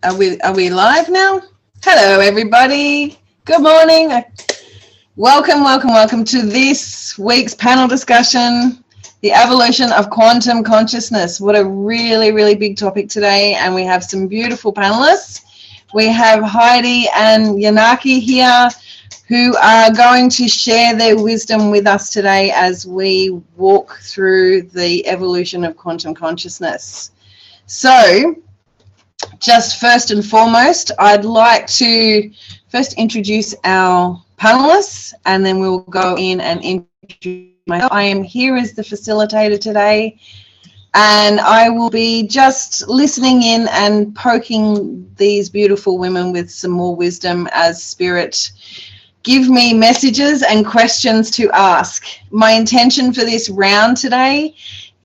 Are we live now? Hello, everybody. Good morning. Welcome to this week's panel discussion, the evolution of quantum consciousness. What a really big topic today, and we have some beautiful panelists. We have Heidi and Janaki here, who are going to share their wisdom with us today as we walk through the evolution of quantum consciousness. So, just first and foremost, I'd like to first introduce our panelists, and then we'll go in and introduce myself. I am here as the facilitator today, and I will be just listening in and poking these beautiful women with some more wisdom as Spirit give me messages and questions to ask. My intention for this round today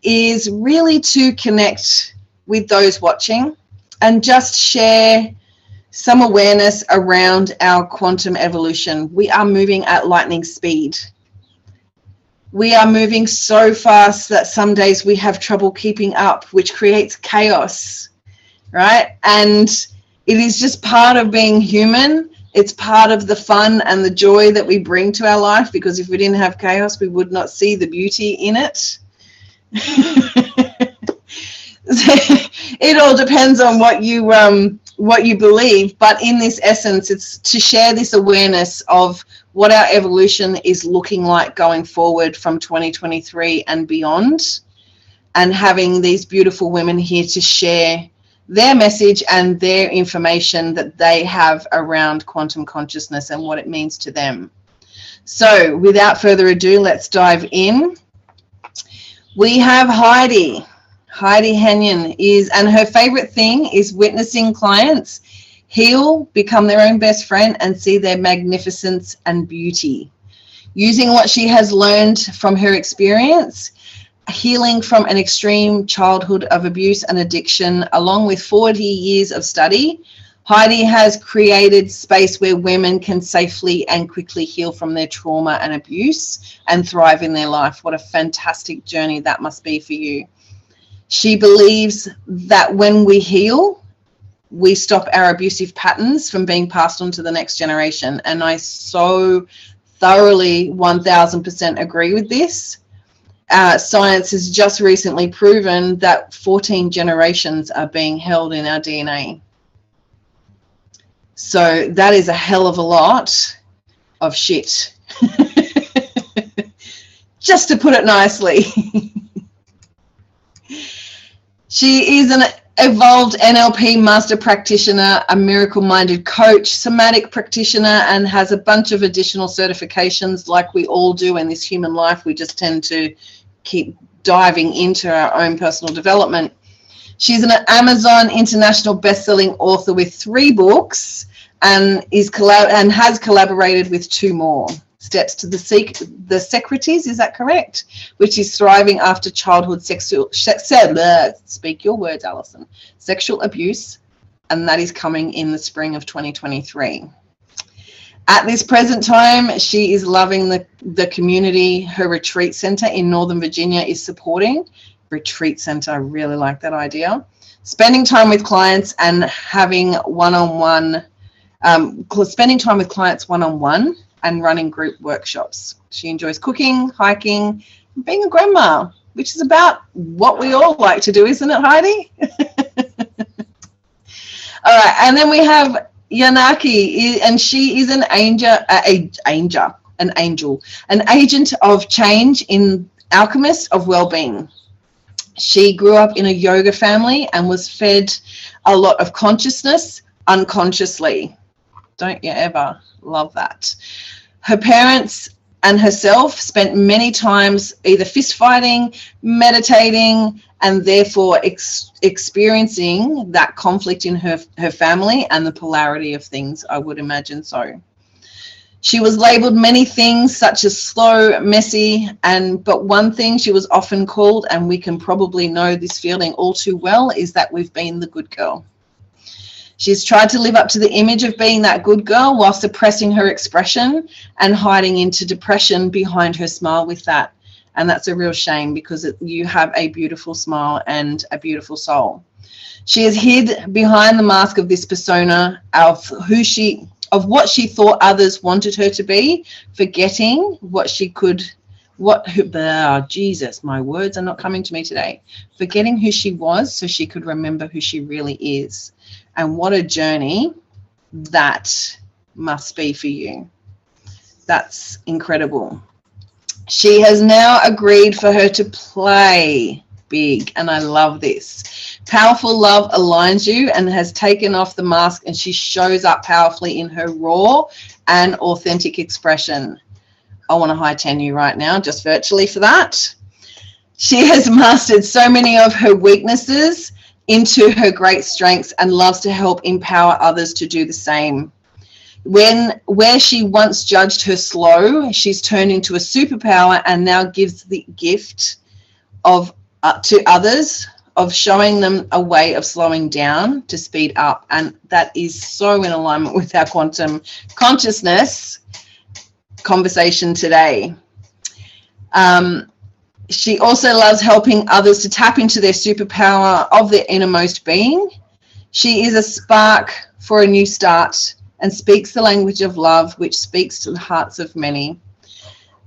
is really to connect with those watching and just share some awareness around our quantum evolution. We are moving at lightning speed. We are moving so fast that some days we have trouble keeping up, which creates chaos, right? And it is just part of being human. It's part of the fun and the joy that we bring to our life, because if we didn't have chaos, we would not see the beauty in it. It all depends on what you believe, but in this essence, it's to share this awareness of what our evolution is looking like going forward from 2023 and beyond, and having these beautiful women here to share their message and their information that they have around quantum consciousness and what it means to them. So without further ado, let's dive in. We have Heidi Henyon and her favorite thing is witnessing clients heal, become their own best friend, and see their magnificence and beauty. Using what she has learned from her experience, healing from an extreme childhood of abuse and addiction, along with 40 years of study, Heidi has created space where women can safely and quickly heal from their trauma and abuse and thrive in their life. What a fantastic journey that must be for you. She believes that when we heal, we stop our abusive patterns from being passed on to the next generation. And I so thoroughly 1000% agree with this. Science has just recently proven that 14 generations are being held in our DNA. So that is a hell of a lot of shit. Just to put it nicely. She is an evolved NLP master practitioner, a miracle-minded coach, somatic practitioner, and has a bunch of additional certifications like we all do in this human life. We just tend to keep diving into our own personal development. She's an Amazon international best-selling author with 3 books and has collaborated with 2 more. Steps to the Secreties, is that correct? Which is thriving after childhood speak your words, Allison. Sexual abuse, and that is coming in the spring of 2023. At this present time, she is loving the community her retreat center in Northern Virginia is supporting. Retreat center, I really like that idea. Spending time with clients and having spending time with clients one-on-one and running group workshops. She enjoys cooking, hiking, and being a grandma, which is about what we all like to do, isn't it, Heidi? All right, and then we have Janaki, and she is an agent of change in alchemist of well-being. She grew up in a yoga family and was fed a lot of consciousness unconsciously. Don't you ever love that? Her parents and herself spent many times either fist fighting, meditating, and therefore experiencing that conflict in her family and the polarity of things, I would imagine so. She was labeled many things such as slow, messy, but one thing she was often called, and we can probably know this feeling all too well, is that we've been the good girl. She's tried to live up to the image of being that good girl while suppressing her expression and hiding into depression behind her smile with that. And that's a real shame, because you have a beautiful smile and a beautiful soul. She is hid behind the mask of this persona of what she thought others wanted her to be, forgetting Jesus, my words are not coming to me today. Forgetting who she was so she could remember who she really is. And what a journey that must be for you. That's incredible. She has now agreed for her to play big, and I love this. Powerful love aligns you and has taken off the mask, and she shows up powerfully in her raw and authentic expression. I want to high 10 you right now, just virtually for that. She has mastered so many of her weaknesses into her great strengths and loves to help empower others to do the same. Where she once judged her slow, she's turned into a superpower and now gives the gift of to others of showing them a way of slowing down to speed up. And that is so in alignment with our quantum consciousness conversation today. She also loves helping others to tap into their superpower of their innermost being. She is a spark for a new start and speaks the language of love, which speaks to the hearts of many.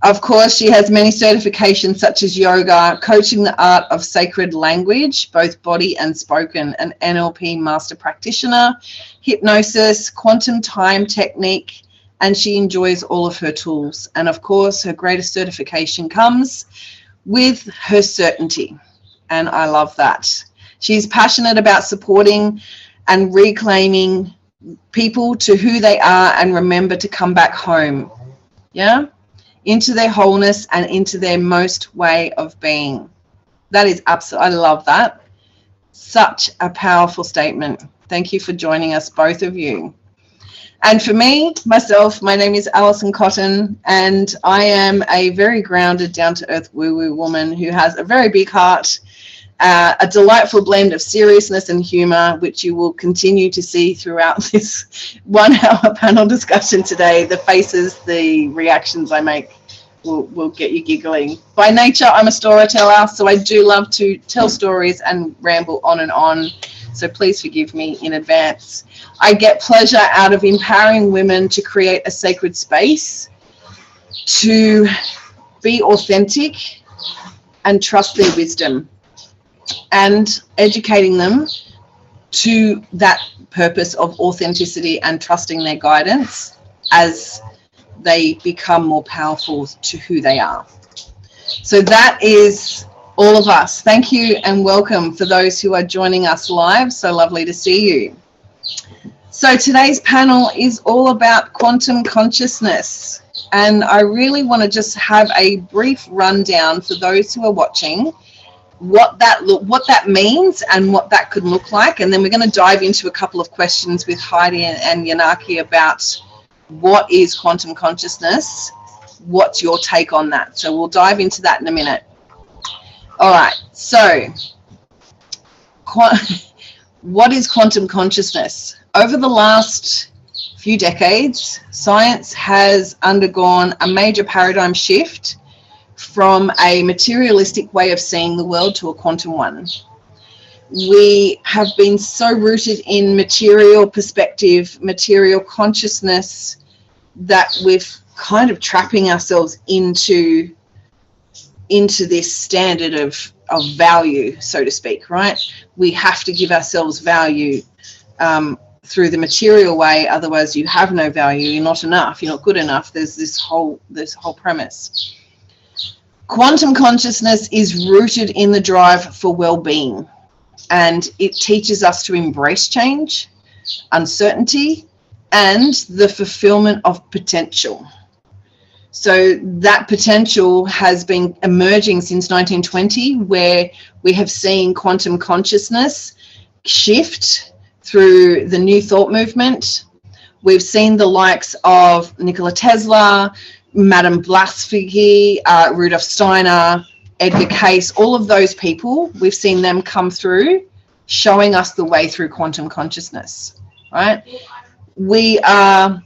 Of course, she has many certifications such as yoga, coaching the art of sacred language, both body and spoken, an NLP master practitioner, hypnosis, quantum time technique, and she enjoys all of her tools. And of course, her greatest certification comes with her certainty. And I love that. She's passionate about supporting and reclaiming people to who they are and remember to come back home. Yeah? Into their wholeness and into their most way of being. That is absolutely, I love that. Such a powerful statement. Thank you for joining us, both of you. And for me, myself, my name is Allison Cotton, and I am a very grounded, down-to-earth woo-woo woman who has a very big heart, a delightful blend of seriousness and humour, which you will continue to see throughout this 1 hour panel discussion today. The faces, the reactions I make will get you giggling. By nature, I'm a storyteller, so I do love to tell stories and ramble on and on. So please forgive me in advance. I get pleasure out of empowering women to create a sacred space, to be authentic and trust their wisdom, and educating them to that purpose of authenticity and trusting their guidance as they become more powerful to who they are. So that is all of us. Thank you and welcome for those who are joining us live. So lovely to see you. So today's panel is all about quantum consciousness. And I really want to just have a brief rundown for those who are watching, what that means and what that could look like. And then we're going to dive into a couple of questions with Heidi and Janaki about what is quantum consciousness? What's your take on that? So we'll dive into that in a minute. All right, so what is quantum consciousness? Over the last few decades, science has undergone a major paradigm shift from a materialistic way of seeing the world to a quantum one. We have been so rooted in material perspective, material consciousness, that we've kind of trapping ourselves into this standard of value, so to speak, right? We have to give ourselves value through the material way, otherwise you have no value, you're not enough, you're not good enough. There's this whole premise. Quantum consciousness is rooted in the drive for well-being, and it teaches us to embrace change, uncertainty, and the fulfillment of potential. So that potential has been emerging since 1920, where we have seen quantum consciousness shift through the New Thought movement. We've seen the likes of Nikola Tesla, Madame Blavatsky, Rudolf Steiner, Edgar Cayce, all of those people, we've seen them come through, showing us the way through quantum consciousness, right? We are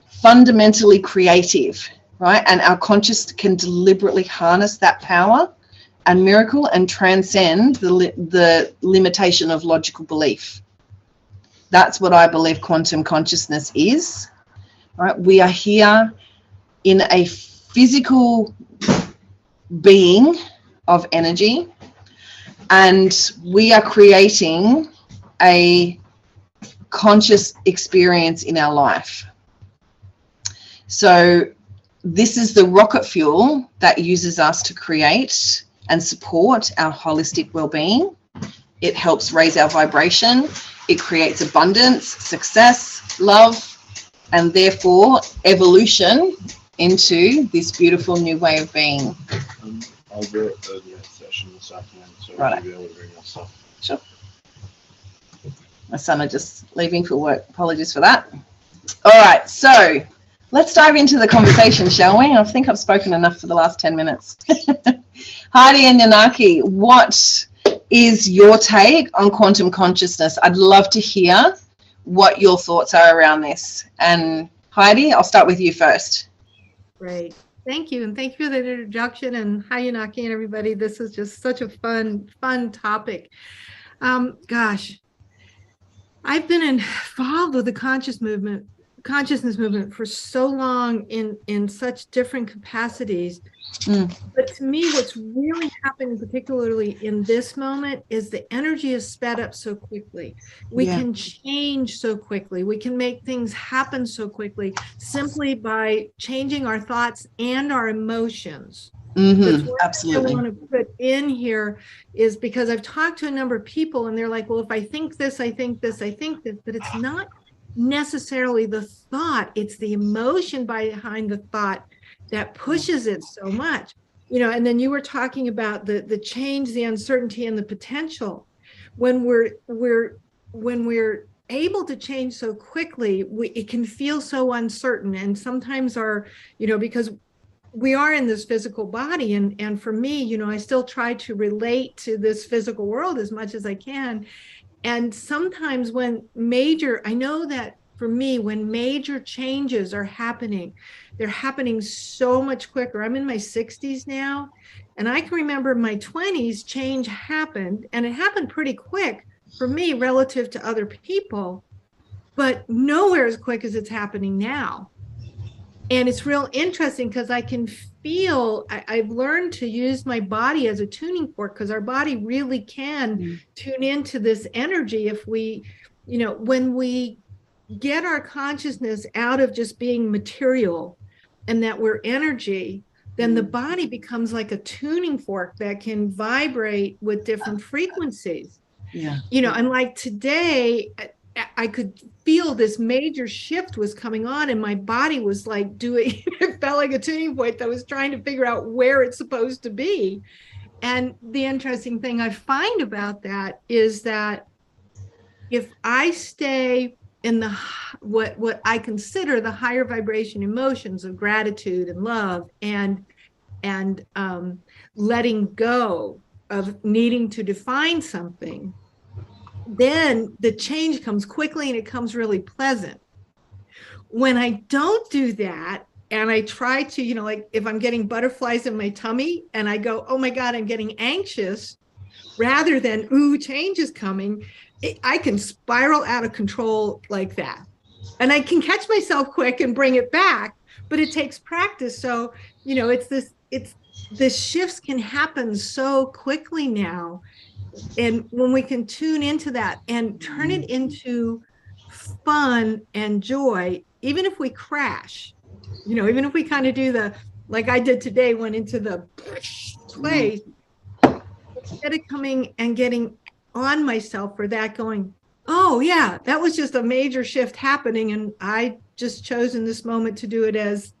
fundamentally creative, right? And our conscious can deliberately harness that power and miracle and transcend the limitation of logical belief. That's what I believe quantum consciousness is. Right? We are here in a physical being of energy, and we are creating a conscious experience in our life. So this is the rocket fuel that uses us to create and support our holistic well-being. It helps raise our vibration. It creates abundance, success, love, and therefore evolution into this beautiful new way of being. I'll do it the next session this afternoon, so Right. we'll be able to bring that stuff. Sure. My son are just leaving for work. Apologies for that. All right, so let's dive into the conversation, shall we? I think I've spoken enough for the last 10 minutes. Heidi and Janaki, what is your take on quantum consciousness? I'd love to hear what your thoughts are around this. And Heidi, I'll start with you first. Great. Thank you. And thank you for the introduction. And hi, Janaki and everybody. This is just such a fun topic. Gosh, I've been involved with the consciousness movement for so long in such different capacities. But to me, what's really happening, particularly in this moment, is the energy is sped up so quickly. We can change so quickly. We can make things happen so quickly simply by changing our thoughts and our emotions. Absolutely. I want to put in here is because I've talked to a number of people and they're like, well, if I think this, I think this, I think this, but it's not necessarily the thought, it's the emotion behind the thought that pushes it so much. And then you were talking about the change, the uncertainty, and the potential. When we're able to change so quickly, it can feel so uncertain. And sometimes because we are in this physical body, and for me, I still try to relate to this physical world as much as I can. And sometimes I know that for me, when major changes are happening, they're happening so much quicker. I'm in my 60s now, and I can remember in my 20s, change happened, and it happened pretty quick for me relative to other people, but nowhere as quick as it's happening now. And it's real interesting because I can feel, I've learned to use my body as a tuning fork, because our body really can tune into this energy if we, when we get our consciousness out of just being material and that we're energy, then the body becomes like a tuning fork that can vibrate with different frequencies. And like today, I could feel this major shift was coming on, and my body was like it felt like a tuning point that was trying to figure out where it's supposed to be. And the interesting thing I find about that is that if I stay in what I consider the higher vibration emotions of gratitude and love and letting go of needing to define something, then the change comes quickly and it comes really pleasant. When I don't do that, and I try to, like if I'm getting butterflies in my tummy and I go, oh my God, I'm getting anxious, rather than, ooh, change is coming, I can spiral out of control like that. And I can catch myself quick and bring it back, but it takes practice. So, the shifts can happen so quickly now. And when we can tune into that and turn it into fun and joy, even if we crash, even if we kind of do like I did today, went into the place, instead of coming and getting on myself for that, going, oh yeah, that was just a major shift happening. And I just chose in this moment to do it as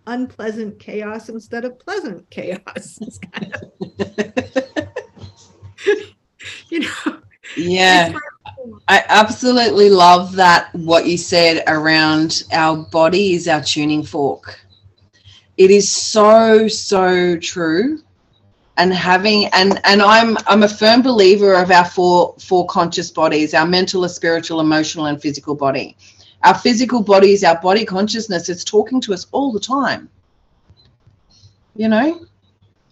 unpleasant chaos instead of pleasant chaos. It's kind of I absolutely love that, what you said around our body is our tuning fork. It is so true. And I'm a firm believer of our four conscious bodies: our mental, spiritual, emotional, and physical body. Our physical body is our body consciousness. It's talking to us all the time,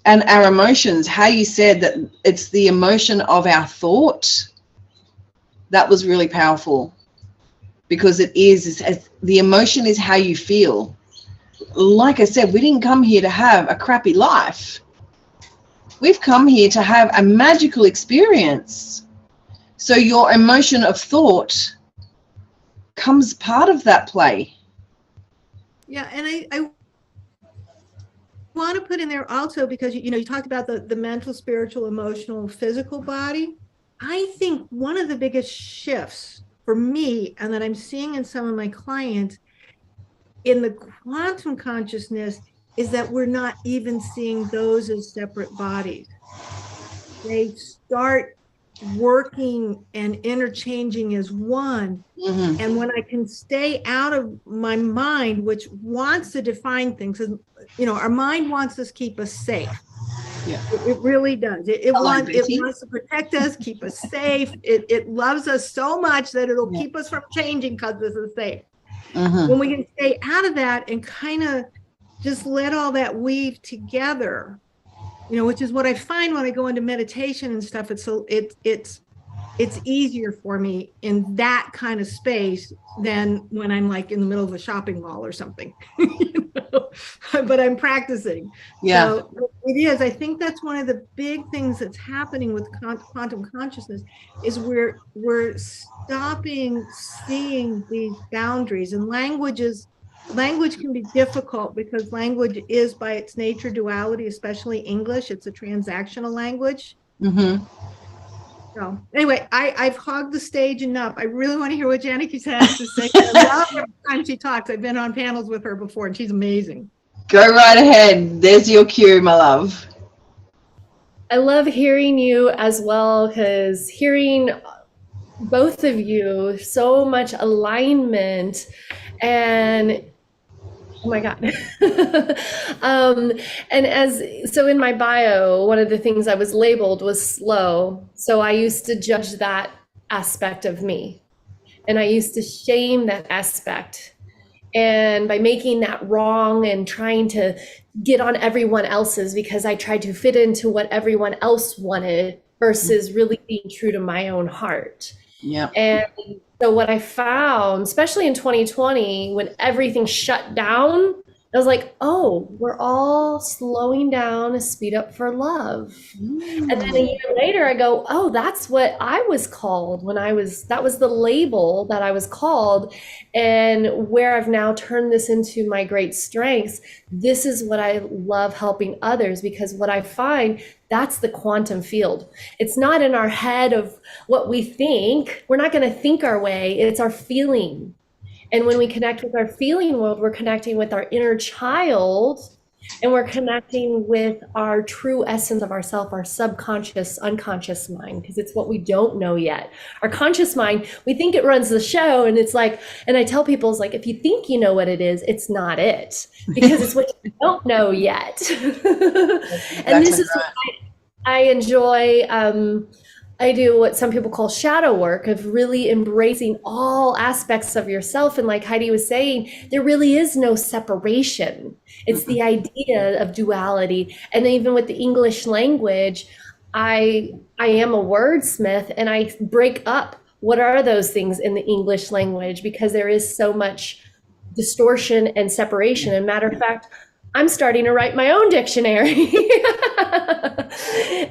And our emotions, how you said that it's the emotion of our thought, that was really powerful, because the emotion is how you feel. Like I said, we didn't come here to have a crappy life. We've come here to have a magical experience. So your emotion of thought comes part of that play. Yeah, and I want to put in there also, because you talked about the mental, spiritual, emotional, physical body. I think one of the biggest shifts for me, and that I'm seeing in some of my clients in the quantum consciousness, is that we're not even seeing those as separate bodies. They start working and interchanging as one. Mm-hmm. And when I can stay out of my mind, which wants to define things, and our mind wants to keep us safe. Yeah, it really does. It wants to protect us, keep us safe. It loves us so much that it'll keep us from changing because this is safe. Mm-hmm. When we can stay out of that and kind of just let all that weave together, which is what I find when I go into meditation and stuff. It's easier for me in that kind of space than when I'm like in the middle of a shopping mall or something. But I'm practicing. Yeah. So it is. I think that's one of the big things that's happening with quantum consciousness is we're stopping seeing these boundaries. And language can be difficult because language is by its nature duality, especially English. It's a transactional language. Mm-hmm. So anyway, I've hogged the stage enough. I really want to hear what Janaki has to say. I love every time she talks. I've been on panels with her before, and she's amazing. Go right ahead. There's your cue, my love. I love hearing you as well, because hearing both of you, so much alignment, and oh my God. So in my bio, one of the things I was labeled was slow. So I used to judge that aspect of me, and I used to shame that aspect. And by making that wrong and trying to get on everyone else's because I tried to fit into what everyone else wanted versus really being true to my own heart. Yeah. And so what I found, especially in 2020, when everything shut down, I was like, oh, we're all slowing down to speed up for love. And then a year later, I go, oh, that's what I was called that was the label that I was called. And where I've now turned this into my great strengths, this is what I love helping others, because what I find, that's the quantum field. It's not in our head of what we think. We're not going to think our way. It's our feeling. And when we connect with our feeling world, we're connecting with our inner child, and we're connecting with our true essence of ourself, our subconscious, unconscious mind, because it's what we don't know yet. Our conscious mind, we think it runs the show, and it's like, and I tell people, it's like, if you think you know what it is, it's not it, because it's what you don't know yet. And this is what I enjoy. I do what some people call shadow work, of really embracing all aspects of yourself. And like Heidi was saying, there really is no separation. It's the idea of duality. And even with the English language, I am a wordsmith, and I break up what are those things in the English language, because there is so much distortion and separation. And matter of fact, I'm starting to write my own dictionary.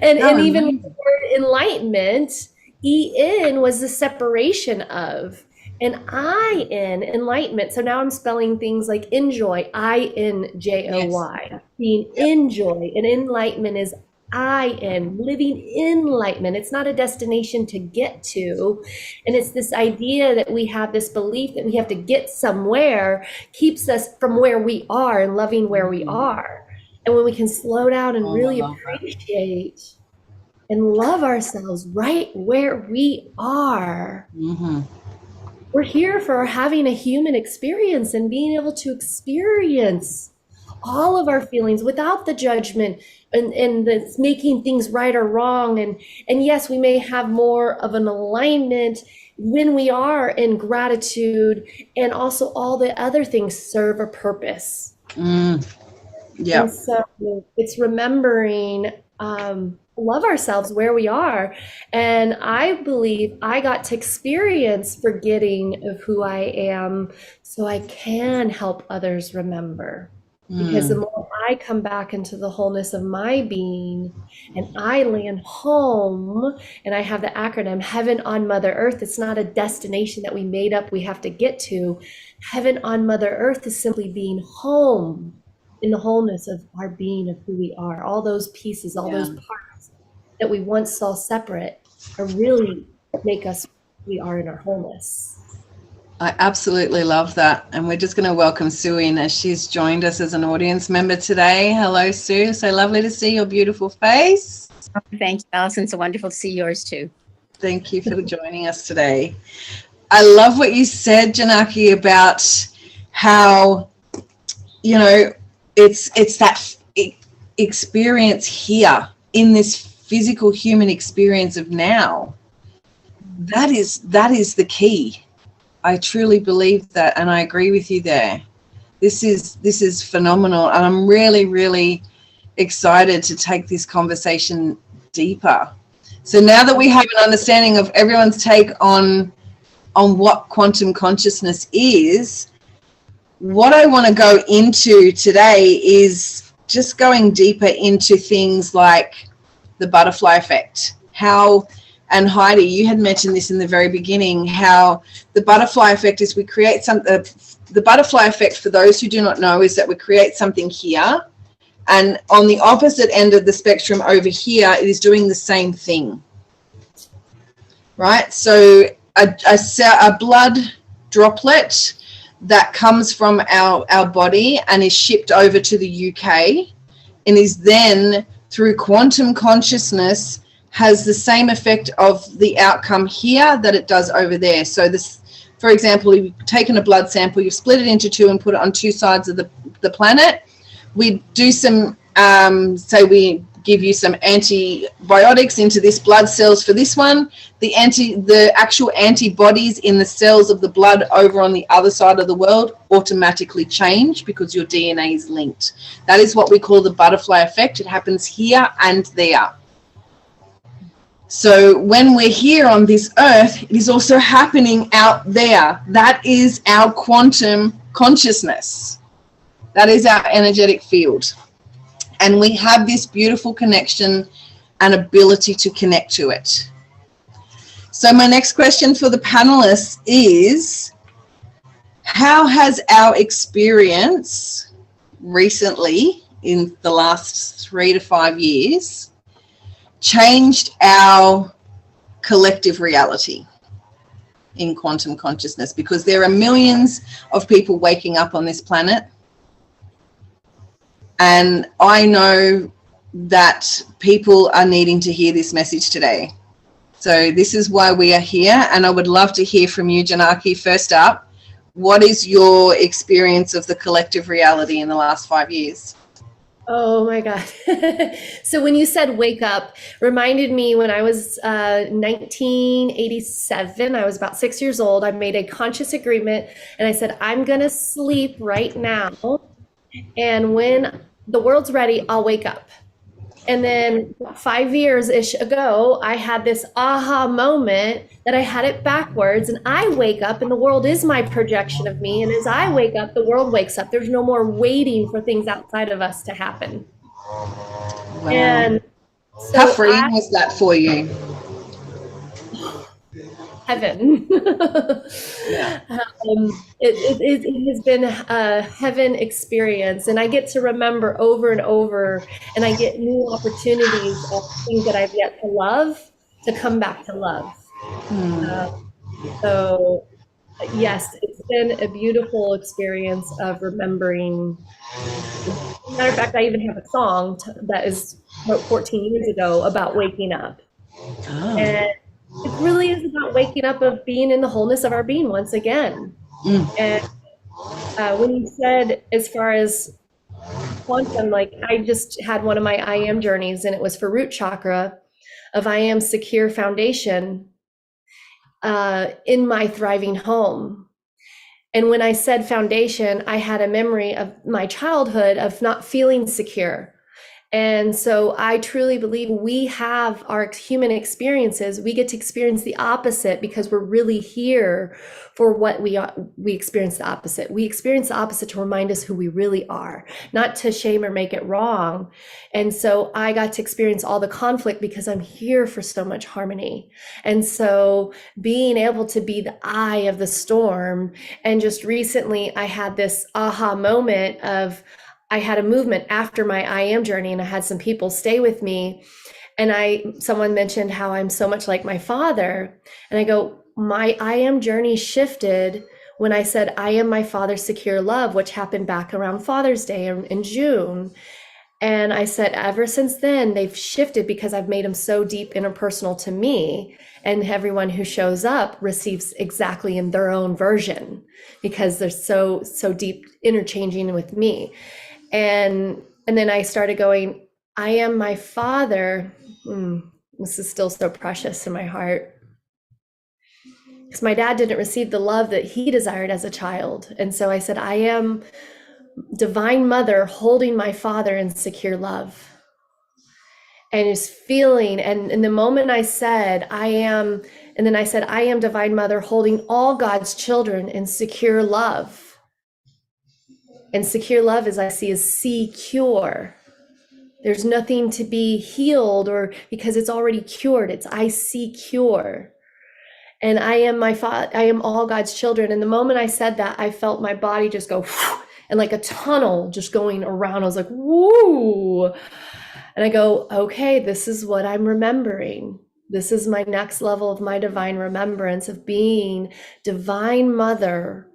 and even with the word enlightenment, E-N was the separation of, and I-N, enlightenment. So now I'm spelling things like enjoy, I-N-J-O-Y, Yes. being enjoy, and enlightenment is I-N, living enlightenment. It's not a destination to get to. And it's this idea that we have this belief that we have to get somewhere, keeps us from where we are and loving where we are. And when we can slow down and really appreciate and love ourselves right where we are, we're here for having a human experience and being able to experience all of our feelings without the judgment and the making things right or wrong. And yes, we may have more of an alignment when we are in gratitude, and also all the other things serve a purpose. Yeah. And so it's remembering, love ourselves where we are. And I believe I got to experience forgetting of who I am so I can help others remember. Because the more I come back into the wholeness of my being and I land home, and I have the acronym Heaven on Mother Earth, it's not a destination that we made up we have to get to. Heaven on Mother Earth is simply being home in the wholeness of our being, of who we are. All those pieces, all those parts that we once saw separate are really make us who we are in our wholeness. I absolutely love that. And we're just going to welcome Sue in as she's joined us as an audience member today. Hello, Sue. So lovely to see your beautiful face. Thank you, Allison. It's wonderful to see yours too. Thank you for joining us today. I love what you said, Janaki, about how, you know, it's that experience here in this physical human experience of now. That is the key. I truly believe that, and I agree with you there. This is phenomenal, and I'm really, really excited to take this conversation deeper. So now that we have an understanding of everyone's take on what quantum consciousness is, what I want to go into today is just going deeper into things like the butterfly effect. How, and Heidi, you had mentioned this in the very beginning, how the butterfly effect is we create something. The butterfly effect, for those who do not know, is that we create something here, and on the opposite end of the spectrum over here, it is doing the same thing, right? So a blood droplet that comes from our body and is shipped over to the UK and is then, through quantum consciousness, has the same effect of the outcome here that it does over there. So this, for example, you've taken a blood sample, you've split it into two and put it on two sides of the planet. We do some, say we give you some antibiotics into this blood cells for this one. The actual antibodies in the cells of the blood over on the other side of the world automatically change because your DNA is linked. That is what we call the butterfly effect. It happens here and there. So when we're here on this earth, it is also happening out there. That is our quantum consciousness. That is our energetic field. And we have this beautiful connection and ability to connect to it. So my next question for the panelists is, how has our experience recently, in the last 3 to 5 years, changed our collective reality in quantum consciousness? Because there are millions of people waking up on this planet, and I know that people are needing to hear this message today. So this is why we are here, and I would love to hear from you, Janaki. First up, what is your experience of the collective reality in the last 5 years? Oh my God. So when you said wake up, reminded me when I was 1987, I was about 6 years old. I made a conscious agreement and I said, I'm going to sleep right now. And when the world's ready, I'll wake up. And then 5 years-ish ago, I had this aha moment that I had it backwards, and I wake up and the world is my projection of me. And as I wake up, the world wakes up. There's no more waiting for things outside of us to happen. Wow. And so how freeing was that for you? Heaven. Yeah. It has been a heaven experience, and I get to remember over and over, and I get new opportunities of things that I've yet to love to come back to love. So yes, it's been a beautiful experience of remembering. Matter of fact, I even have a song that is wrote 14 years ago about waking up. Oh. And it really is about waking up, of being in the wholeness of our being once again. And when you said, as far as quantum, like I just had one of my I am journeys, and it was for root chakra of I am secure foundation in my thriving home. And when I said foundation, I had a memory of my childhood of not feeling secure. And so I truly believe we have our human experiences. We get to experience the opposite because we're really here for what we are. We experience the opposite. We experience the opposite to remind us who we really are, not to shame or make it wrong. And so I got to experience all the conflict because I'm here for so much harmony. And so being able to be the eye of the storm. And just recently I had this aha moment of, I had a movement after my I am journey, and I had some people stay with me. And someone mentioned how I'm so much like my father. And I go, my I am journey shifted when I said, I am my father's secure love, which happened back around Father's Day in June. And I said, ever since then, they've shifted because I've made them so deep interpersonal to me. And everyone who shows up receives exactly in their own version because they're so deep interchanging with me. And then I started going, I am my father. This is still so precious in my heart. Because my dad didn't receive the love that he desired as a child. And so I said, I am divine mother holding my father in secure love. And just feeling, and in the moment I said, I am, and then I said, I am divine mother holding all God's children in secure love. And secure love, as I see, is secure. There's nothing to be healed or because it's already cured. It's I see cure. And I am I am all God's children. And the moment I said that, I felt my body just go and like a tunnel just going around. I was like, woo. And I go, okay, this is what I'm remembering. This is my next level of my divine remembrance of being divine mother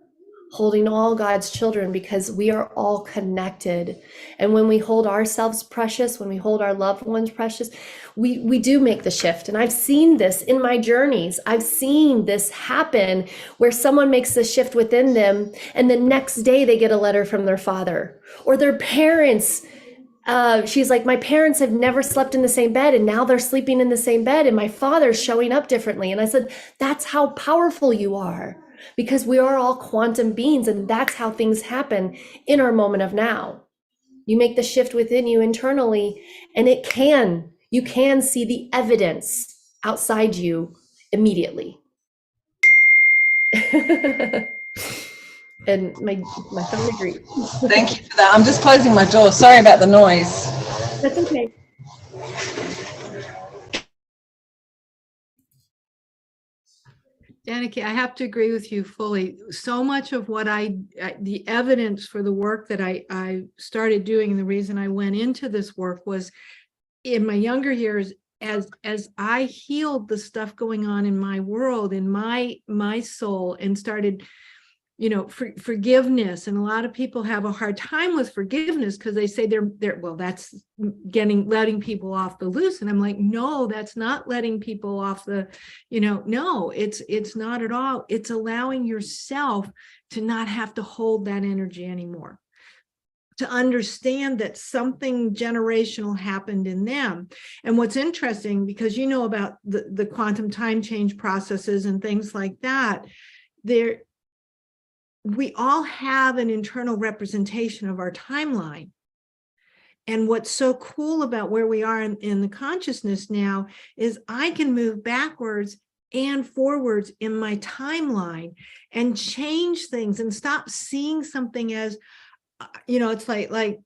holding all God's children, because we are all connected. And when we hold ourselves precious, when we hold our loved ones precious, we do make the shift. And I've seen this in my journeys. I've seen this happen where someone makes the shift within them, and the next day they get a letter from their father or their parents. She's like, my parents have never slept in the same bed, and now they're sleeping in the same bed, and my father's showing up differently. And I said, that's how powerful you are. Because we are all quantum beings, and that's how things happen in our moment of now. You make the shift within you internally, and you can see the evidence outside you immediately. And my phone agreed. Thank you for that. I'm just closing my door. Sorry about the noise. That's okay. Janaki, I have to agree with you fully. So much of what the evidence for the work that I started doing, and the reason I went into this work was in my younger years, as I healed the stuff going on in my world, in my soul, and started, forgiveness. And a lot of people have a hard time with forgiveness because they say well, that's letting people off the loose. And I'm like, no, that's not letting people off the, no, it's not at all. It's allowing yourself to not have to hold that energy anymore, to understand that something generational happened in them. And what's interesting, because about the quantum time change processes and things like that, we all have an internal representation of our timeline. And what's so cool about where we are in the consciousness now is I can move backwards and forwards in my timeline and change things and stop seeing something as, it's like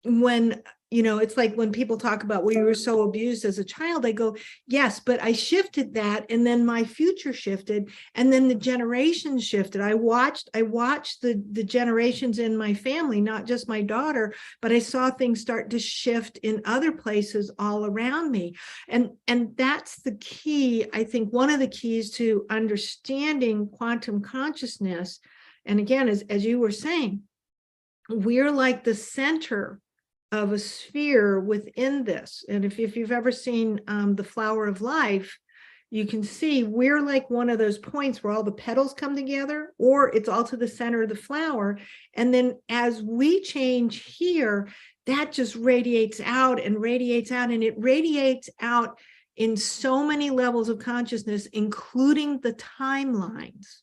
when, it's like when people talk about, well, you were so abused as a child, I go, yes, but I shifted that. And then my future shifted. And then the generations shifted. I watched the generations in my family, not just my daughter, but I saw things start to shift in other places all around me. And that's the key. I think one of the keys to understanding quantum consciousness. And again, as you were saying, we're like the center of a sphere within this. And if you've ever seen the flower of life, you can see we're like one of those points where all the petals come together, or it's all to the center of the flower. And then as we change here, that just radiates out, and it radiates out in so many levels of consciousness, including the timelines.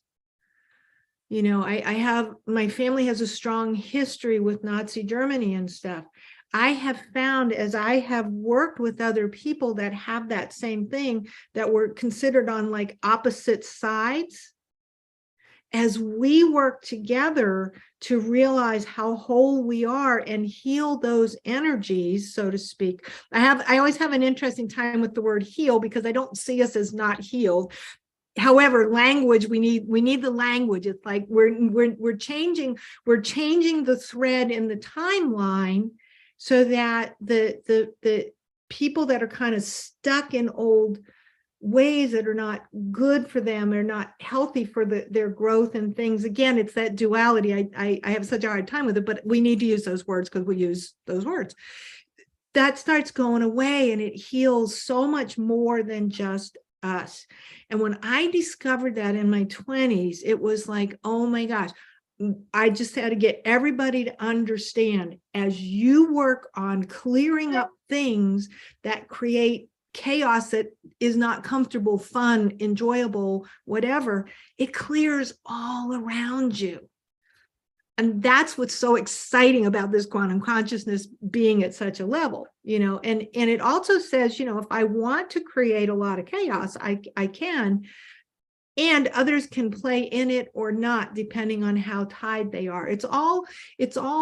You know, my family has a strong history with Nazi Germany and stuff. I have found, as I have worked with other people that have that same thing, that were considered on like opposite sides, as we work together to realize how whole we are and heal those energies, so to speak. I always have an interesting time with the word heal, because I don't see us as not healed. However, language, we need the language. It's like we're changing the thread in the timeline, so that the people that are kind of stuck in old ways that are not good for them, are not healthy for their growth and things. Again, it's that duality. I have such a hard time with it, but we need to use those words because we use those words. That starts going away, and it heals so much more than just us. And when I discovered that in my 20s, it was like, oh my gosh, I just had to get everybody to understand, as you work on clearing up things that create chaos that is not comfortable, fun, enjoyable, whatever, it clears all around you. And that's what's so exciting about this quantum consciousness being at such a level, you know. And it also says, you know, if I want to create a lot of chaos, I can, and others can play in it or not, depending on how tied they are. It's all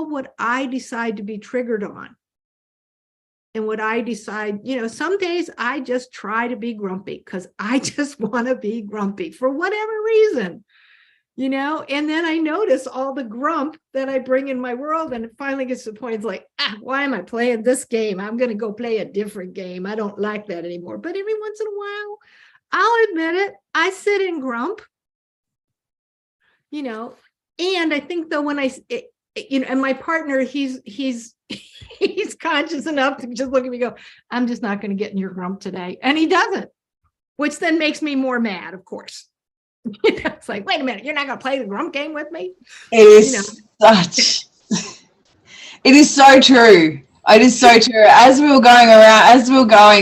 what I decide to be triggered on. And what I decide, you know, some days I just try to be grumpy because I just want to be grumpy for whatever reason. You know, and then I notice all the grump that I bring in my world, and it finally gets to the point, it's like, why am I playing this game? I'm going to go play a different game. I don't like that anymore. But every once in a while, I'll admit it, I sit in grump, you know. And I think though, when you know, and my partner, he's conscious enough to just look at me and go, I'm just not going to get in your grump today. And he doesn't, which then makes me more mad, of course. It's like, wait a minute, you're not going to play the grump game with me? It is it is so true. It is so true. As we were going,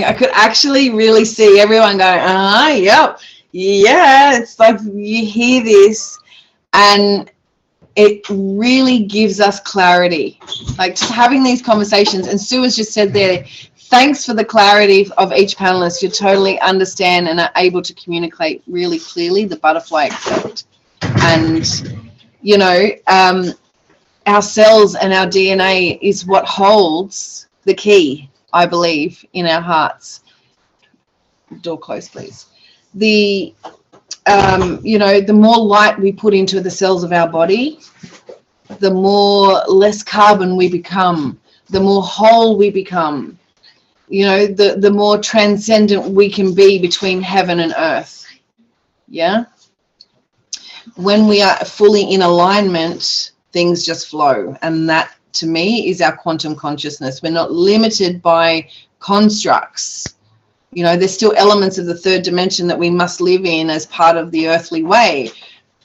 I could actually really see everyone going, yep, yeah. It's like you hear this, and it really gives us clarity. Like just having these conversations, and Sue has just said there, thanks for the clarity of each panelist. You totally understand and are able to communicate really clearly the butterfly effect. And, you know, our cells and our DNA is what holds the key, I believe, in our hearts. Door closed, please. You know, the more light we put into the cells of our body, the more less carbon we become, the more whole we become. You know, the more transcendent we can be between heaven and earth. Yeah. When we are fully in alignment, things just flow. And that, to me, is our quantum consciousness. We're not limited by constructs. You know, there's still elements of the third dimension that we must live in as part of the earthly way.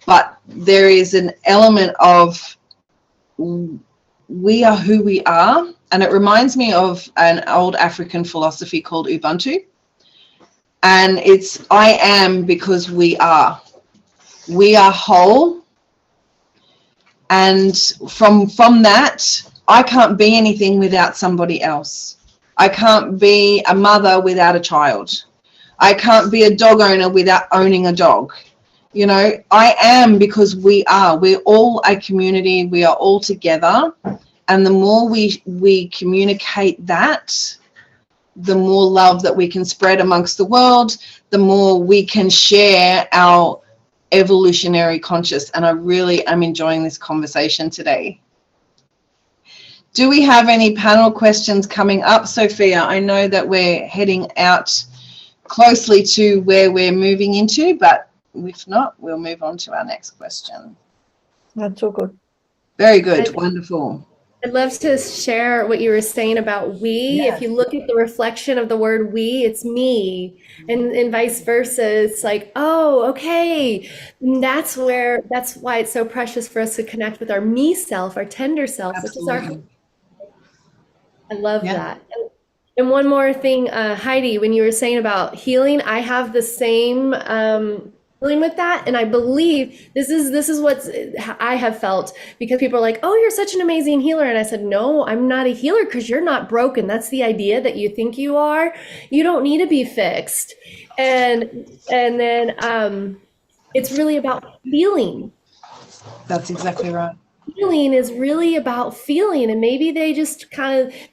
But there is an element of we are who we are. And it reminds me of an old African philosophy called Ubuntu. And it's, I am because we are. We are whole. And from that, I can't be anything without somebody else. I can't be a mother without a child. I can't be a dog owner without owning a dog. You know, I am because we are. We're all a community. We are all together. And the more we communicate that, the more love that we can spread amongst the world, the more we can share our evolutionary conscious. And I really am enjoying this conversation today. Do we have any panel questions coming up, Sophia? I know that we're heading out closely to where we're moving into, but if not, we'll move on to our next question. That's so good. Very good. Wonderful. I'd love to share what you were saying about we. Yes. If you look at the reflection of the word we, it's me, and vice versa. It's like, oh, okay, that's why it's so precious for us to connect with our me self, our tender self, Absolutely. which is I love that. And one more thing, Heidi, when you were saying about healing, I have the same struggling with that. And I believe this is what I have felt, because people are like, oh, you're such an amazing healer. And I said, no, I'm not a healer, because you're not broken. That's the idea that you think you are. You don't need to be fixed. And then it's really about feeling. That's exactly right. Healing is really about feeling. And maybe they just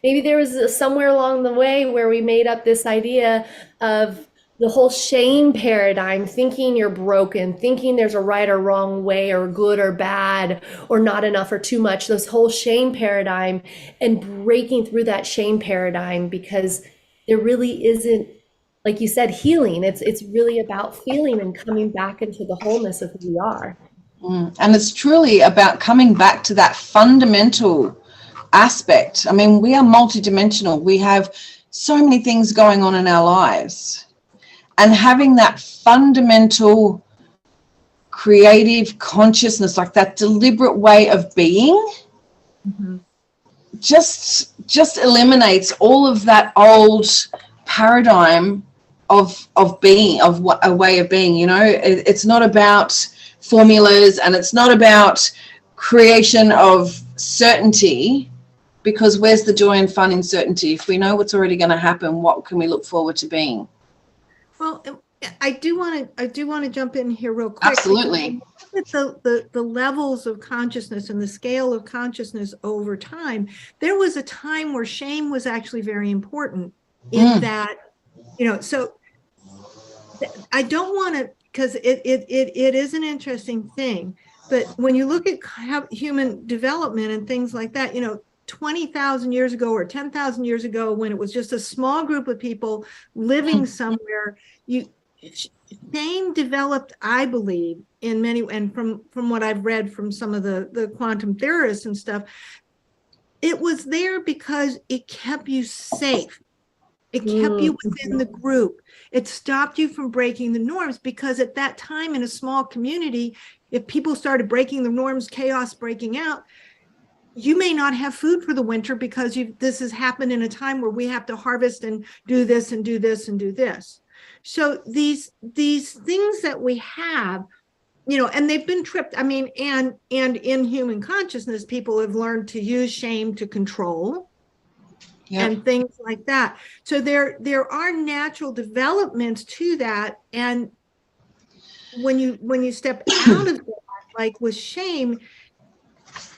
maybe there was somewhere along the way where we made up this idea of the whole shame paradigm, thinking you're broken, thinking there's a right or wrong way, or good or bad, or not enough or too much, this whole shame paradigm, and breaking through that shame paradigm, because there really isn't, like you said, healing. It's really about feeling and coming back into the wholeness of who we are. And it's truly about coming back to that fundamental aspect. I mean, we are multidimensional. We have so many things going on in our lives. And having that fundamental creative consciousness, like that deliberate way of being, just eliminates all of that old paradigm of being, of a way of being. You know, it's not about formulas, and it's not about creation of certainty, because where's the joy and fun in certainty? If we know what's already going to happen, what can we look forward to being? Well, I do want to jump in here real quick. Absolutely. The levels of consciousness and the scale of consciousness over time, there was a time where shame was actually very important in that, you know, so I don't want to, because it is an interesting thing, but when you look at human development and things like that, you know, 20,000 years ago or 10,000 years ago, when it was just a small group of people living somewhere, shame developed, I believe, in many, and from what I've read from some of the quantum theorists and stuff, it was there because it kept you safe. It kept you within the group. It stopped you from breaking the norms, because at that time in a small community, if people started breaking the norms, chaos breaking out, you may not have food for the winter, because this has happened in a time where we have to harvest and do this and do this and do this. So these things that we have, you know, and they've been tripped. I mean, and in human consciousness, people have learned to use shame to control. Yep. And things like that. So there are natural developments to that. And when you step out of that, like with shame,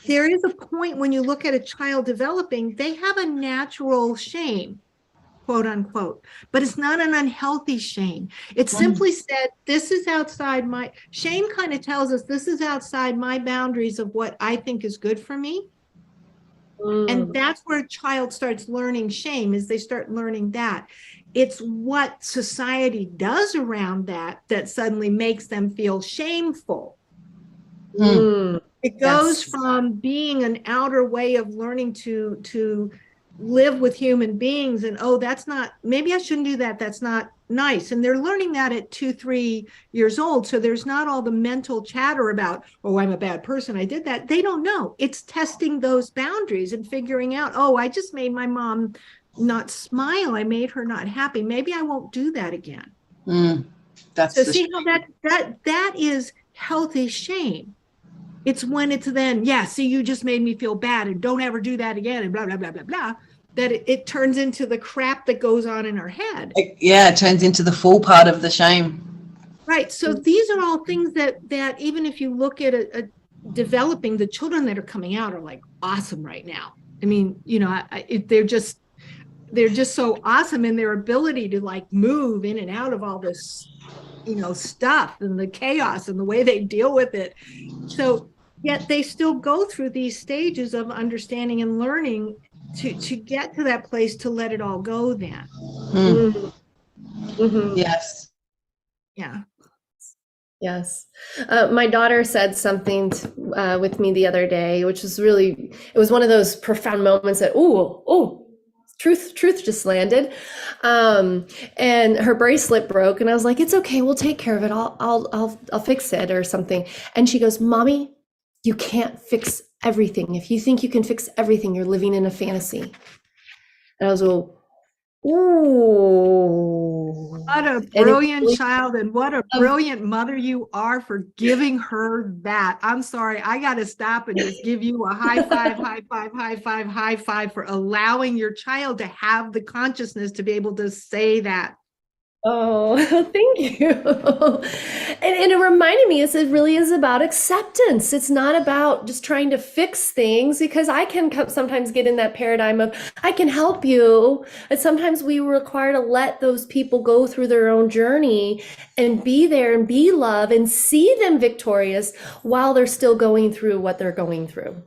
there is a point when you look at a child developing, they have a natural shame, quote unquote, but it's not an unhealthy shame. It simply said, this is outside my, shame kind of tells us this is outside my boundaries of what I think is good for me. And that's where a child starts learning shame, is they start learning that. It's what society does around that suddenly makes them feel shameful. It goes from being an outer way of learning to live with human beings, and that's not, maybe I shouldn't do that, that's not nice. And they're learning that at 2-3 years old. So there's not all the mental chatter about, I'm a bad person, I did that. They don't know. It's testing those boundaries and figuring out, I just made my mom not smile, I made her not happy, maybe I won't do that again. That's so see how that is healthy shame. It's when it's then, see, you just made me feel bad and don't ever do that again and blah, blah, blah, blah, blah, that it turns into the crap that goes on in our head. It turns into the full part of the shame. Right. So these are all things that even if you look at developing, the children that are coming out are like awesome right now. I mean, you know, they're just so awesome in their ability to like move in and out of all this, you know, stuff and the chaos and the way they deal with it. So yet they still go through these stages of understanding and learning to get to that place to let it all go then. Yes. Yeah. Yes. My daughter said something with me the other day, which was really, it was one of those profound moments that, truth just landed. And her bracelet broke and I was like, it's okay, we'll take care of it. I'll fix it or something. And she goes, Mommy, you can't fix everything. If you think you can fix everything, you're living in a fantasy. And I was, well, Ooh. What a brilliant child, and what a brilliant mother you are for giving her that. I'm sorry, I got to stop and just give you a high five, high five, high five, high five for allowing your child to have the consciousness to be able to say that. Oh, thank you. And it reminded me, it really is about acceptance. It's not about just trying to fix things, because I can sometimes get in that paradigm of, I can help you. And sometimes we require to let those people go through their own journey and be there and be love and see them victorious while they're still going through what they're going through.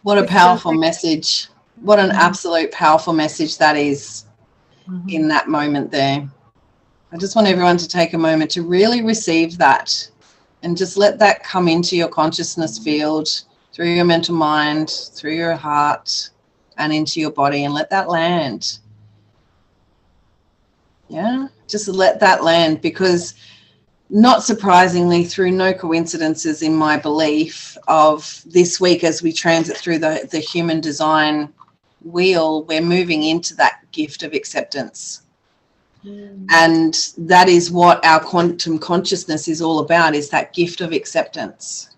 What a powerful message. What an absolute powerful message that is in that moment there. I just want everyone to take a moment to really receive that and just let that come into your consciousness field through your mental mind, through your heart, and into your body, and let that land. Yeah, just let that land, because not surprisingly, through no coincidences in my belief of this week as we transit through the human design wheel, we're moving into that gift of acceptance. And that is what our quantum consciousness is all about, is that gift of acceptance.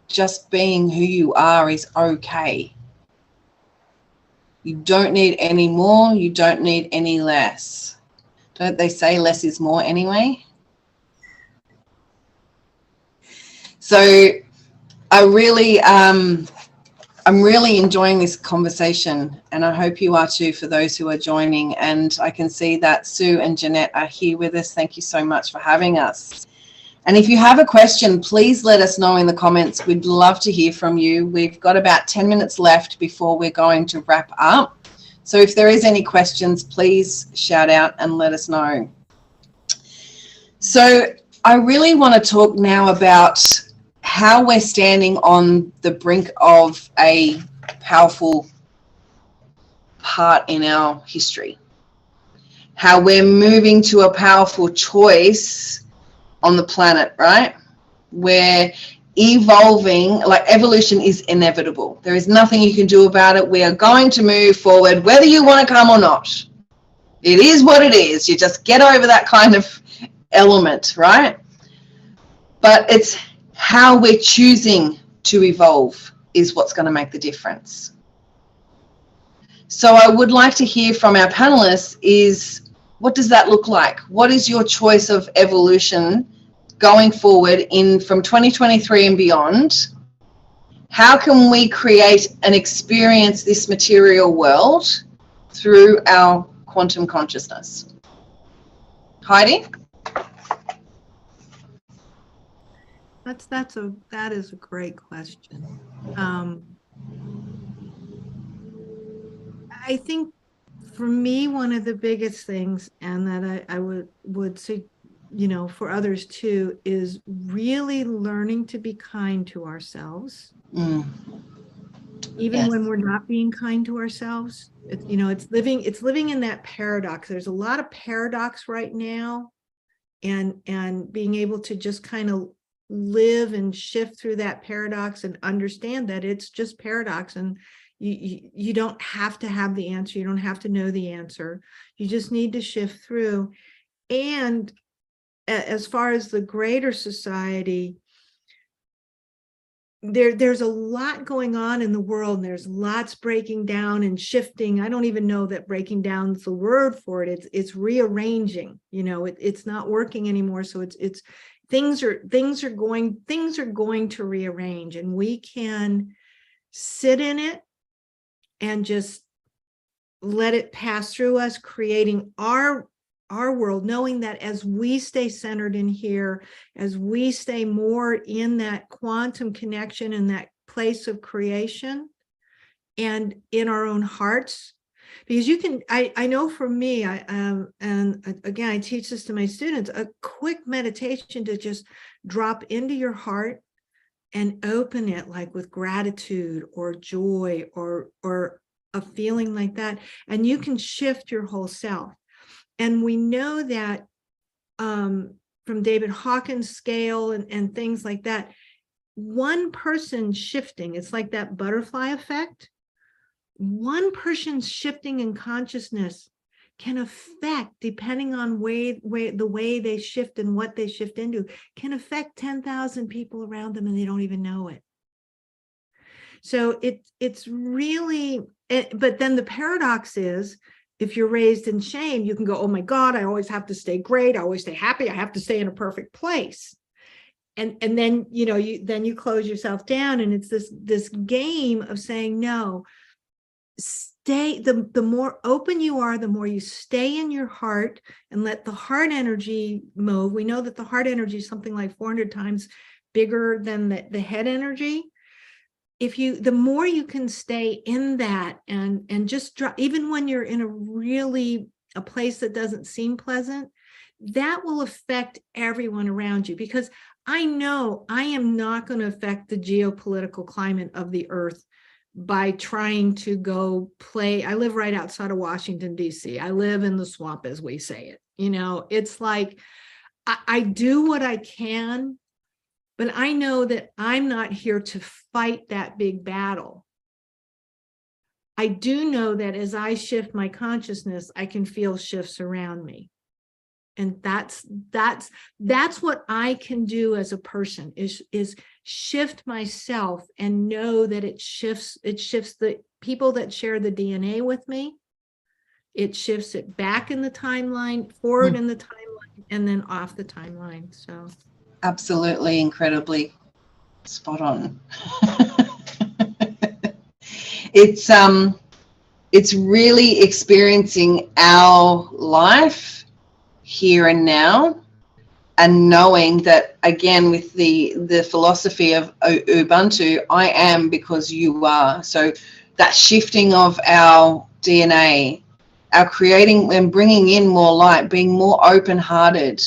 Just being who you are is okay. You don't need any more, you don't need any less. Don't they say less is more anyway? So I'm really enjoying this conversation, and I hope you are too, for those who are joining. And I can see that Sue and Jeanette are here with us. Thank you so much for having us. And if you have a question, please let us know in the comments. We'd love to hear from you. We've got about 10 minutes left before we're going to wrap up. So if there is any questions, please shout out and let us know. So I really want to talk now about how we're standing on the brink of a powerful part in our history. How we're moving to a powerful choice on the planet, right? We're evolving, like evolution is inevitable. There is nothing you can do about it. We are going to move forward, whether you want to come or not. It is what it is. You just get over that kind of element, right? But it's how we're choosing to evolve is what's going to make the difference. So I would like to hear from our panelists is, what does that look like? What is your choice of evolution going forward from 2023 and beyond? How can we create and experience this material world through our quantum consciousness? Heidi? That is a great question. I think for me, one of the biggest things, and that I would say, for others too, is really learning to be kind to ourselves. Even when we're not being kind to ourselves. It's living in that paradox. There's a lot of paradox right now, and being able to just kind of live and shift through that paradox and understand that it's just paradox, and you don't have to have the answer. You don't have to know the answer. You just need to shift through. And as far as the greater society, there's a lot going on in the world, and there's lots breaking down and shifting. I don't even know that breaking down is the word for it. It's rearranging. It's not working anymore. So it's things are going to rearrange, and we can sit in it and just let it pass through us, creating our world, knowing that as we stay centered in here, as we stay more in that quantum connection and that place of creation and in our own hearts, because I know for me, and again, I teach this to my students, a quick meditation to just drop into your heart and open it, like with gratitude or joy or a feeling like that, and you can shift your whole self. And we know that from David Hawkins' scale and things like that, one person shifting, it's like that butterfly effect. one person's shifting in consciousness can affect, depending on the way they shift and what they shift into, can affect 10,000 people around them and they don't even know it. So it's really, but then the paradox is, if you're raised in shame, you can go, oh my God, I always have to stay great. I always stay happy. I have to stay in a perfect place. And then, you close yourself down, and it's this game of saying, no, stay, the more open you are, the more you stay in your heart and let the heart energy move. We know that the heart energy is something like 400 times bigger than the head energy. The more you can stay in that and just drop, even when you're in a place that doesn't seem pleasant, that will affect everyone around you, because I know I am not going to affect the geopolitical climate of the earth by trying to go play. I live right outside of Washington, D.C. I live in the swamp, as we say it. It's like I do what I can, but I know that I'm not here to fight that big battle. I do know that as I shift my consciousness, I can feel shifts around me. And that's what I can do as a person, is shift myself and know that it shifts the people that share the DNA with me. It shifts it back in the timeline, forward in the timeline, and then off the timeline. So absolutely, incredibly spot on. It's really experiencing our life here and now, and knowing that, again, with the philosophy of Ubuntu, I am because you are. So that shifting of our DNA, our creating and bringing in more light, being more open-hearted,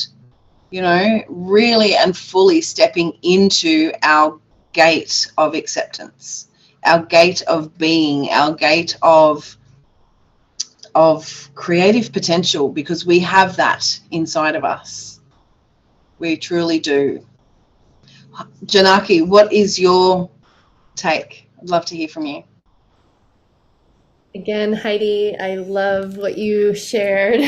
really and fully stepping into our gate of acceptance, our gate of being, our gate of creative potential, because we have that inside of us. We truly do. Janaki, what is your take? I'd love to hear from you. Again, Heidi, I love what you shared.